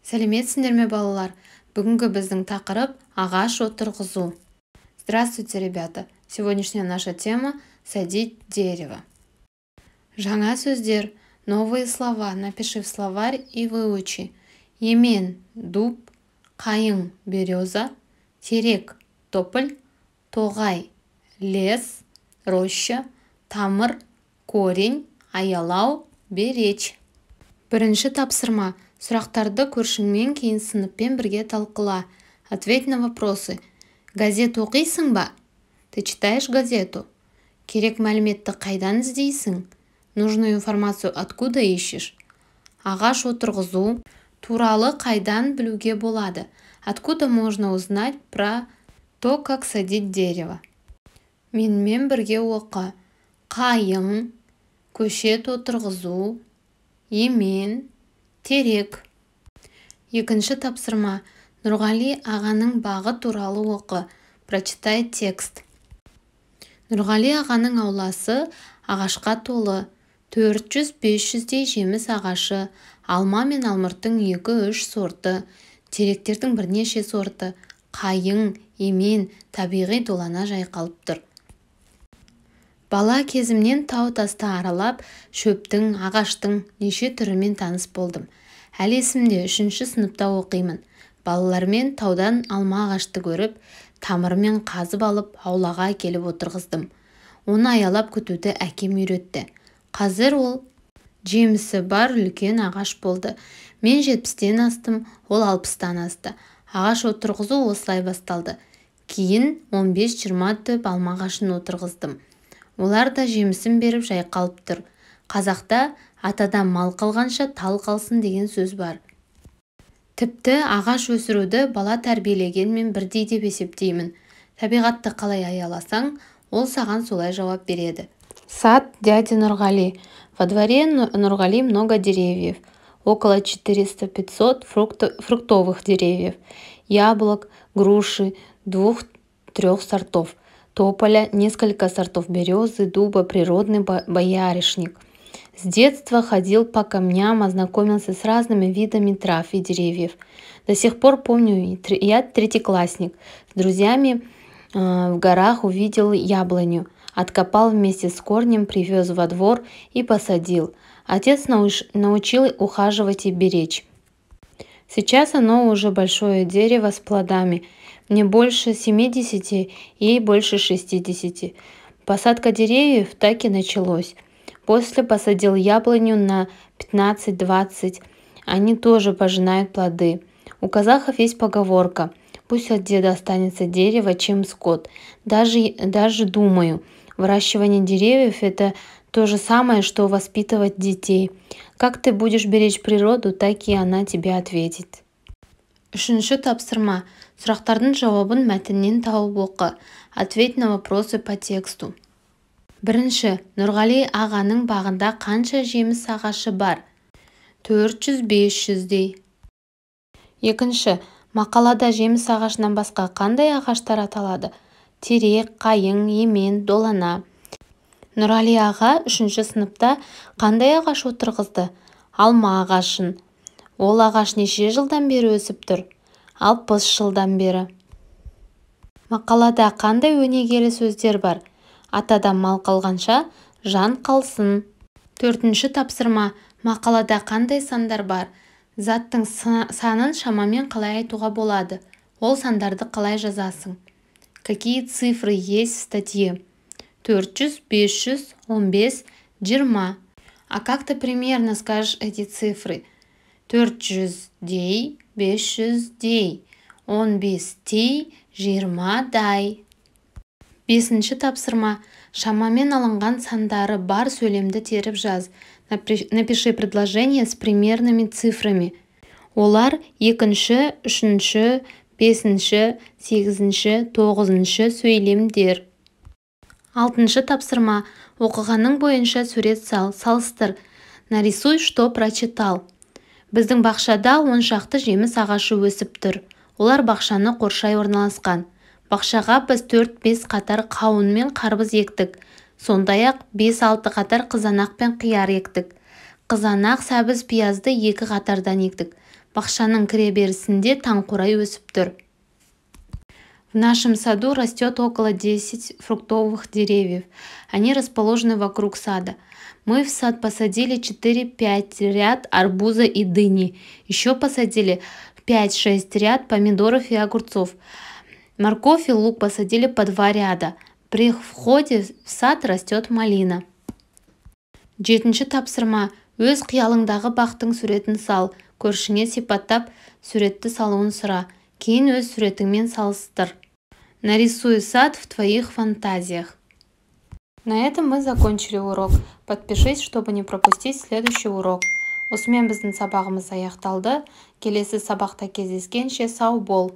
Сәлеметсіңдер ме, балалар? Бүгінгі біздің тақырып ағаш отырғызу. Здравствуйте, ребята! Сегодняшняя наша тема – садить дерево. Жаңа сөздер, новые слова. Напиши в словарь и выучи. Емен – дуб, қайың – береза, терек – тополь, тоғай – лес, роща, тамыр – корень, аялау – беречь. Бірінші тапсырма. Сұрақтарды көршіңмен кейін сыныппен бірге талқыла. Ответь на вопросы. Газет оқисың ба? Ты читаешь газету? Керек мәліметті қайдан іздейсің? Нужную информацию откуда ищешь? Ағаш отырғызу туралы қайдан білуге болады? Откуда можно узнать про то, как садить дерево? Менімен бірге оқы. Қайың, көшет отырғызу, емен, терек. Екінші тапсырма. Нұрғали ағаның бағы туралы оқы. Прочитай текст. Нұрғали ағаның ауласы ағашқа толы. 400-500-дей жеміс ағашы, алма мен алмұрттың 2-3 сорты, теректердің бірнеше сорты, қайың, емен, табиғи долана жайқалып тұр. Бала кезімнен тау-тасты аралап, шөптің, ағаштың неше түрімен таныс болдым. Әлі есімде 3-ші сыныпта оқимын. Балалармен таудан алма ағашты көріп, тамырымен қазып алып, аулаға келіп отырғыздым. Оны аялап күтуді әкем үйретті. Қазір ол жемісі бар үлкен ағаш болды. Мен 70-тен астым, ол 60-тан асты. Ағаш отырғызу осылай басталды. Кейін 15-20 түп алма ағашын отырғыздым. Олар да жемісін беріп жайқалып тұр. Қазақта атадан мал қалғанша тал қалсын деген сөз бар. Тіпті ағаш өсіруді бала тәрбиелегенмен бірдей деп есептеймін. Табиғатты қалай аяласаң, ол саған солай жауап береді. Сад дяди Нургали. Во дворе Нургали много деревьев. Около 400-500 фруктовых деревьев. Яблок, груши, 2-3 сортов. Тополя, несколько сортов березы, дуба, природный боярышник. С детства ходил по камням, ознакомился с разными видами трав и деревьев. До сих пор помню, я третьеклассник. С друзьями в горах увидел яблоню. Откопал вместе с корнем, привез во двор и посадил. Отец научил ухаживать и беречь. Сейчас оно уже большое дерево с плодами. Мне больше 70, ей больше 60. Посадка деревьев так и началось. После посадил яблоню на 15-20. Они тоже пожинают плоды. У казахов есть поговорка: пусть от деда останется дерево, чем скот. Даже думаю, выращивание деревьев – это то же самое, что воспитывать детей. Как ты будешь беречь природу, так и она тебе ответит. Үшінші тапсырма. Сұрақтардың жауабын мәтіннен тауып оқы. Ответь на вопросы по тексту. Бірінші. Нұрғали ағаның бағында қанша жеміс ағашы бар? 400-500-дей. Екінші. Мақалада жеміс ағашынан басқа қандай ағаштар аталады? Терек, қайың, емен, долана. Нұрғали аға 3-ші сыныпта қандай ағаш отырғызды? Алма ағашын. Ол ағаш неше жылдан бері өсіп тұр? 60 жылдан бері. Мақалада қандай өнегелі сөздер бар? Атадан мал қалғанша жан қалсын. 4-ші тапсырма. Мақалада қандай сандар бар? Заттың санын шамамен қалай айтуға болады? Ол сандарды қалай жазасың? Какие цифры есть в статье? 400, 500, 15, 20. А как ты примерно скажешь эти цифры? 400-дей, 500-дей, 15-дей, 20-дай. 5-ші тапсырма. Шамамен алынған сандары бар сөйлемді теріп жаз. Напиши предложение с примерными цифрами. Олар 2-ші, 3-ші, 5-ші, 8-ші, 9-ші сөйлемдер. 6-ші тапсырма. Оқығаның бойынша сурет салыстыр. Нарисуй, что прочитал. Біздің бақшада 10 шақты жеміс ағашы өсіп тұр. Олар бақшаны қоршай орналасқан. Бақшаға біз 4-5 қатар қауын мен қарбыз ектік. Сондай-ақ 5-6 қатар қызанақ пен қияр ектік. Қызанақ, сәбіз, пиязды 2 қатардан ектік. Бақшаның кіреберісінде таңқурай өсіп тұр. В нашем саду растет около 10 фруктовых деревьев. Они расположены вокруг сада. Мы в сад посадили 4-5 ряд арбуза и дыни. Еще посадили 5-6 ряд помидоров и огурцов. Морковь и лук посадили по 2 ряда. При входе в сад растет малина. 7-ші тапсырма. Өз қиялыңдағы бақтың суретін сал. Көршіңе сипаттап суретті салуын сұра. Кейін өз суретіңмен салыстыр. Нарисуй сад в твоих фантазиях. На этом мы закончили урок. Подпишись, чтобы не пропустить следующий урок. Осымен біздің сабағымыз аяқталды. Келесі сабақта кездескенше сау бол.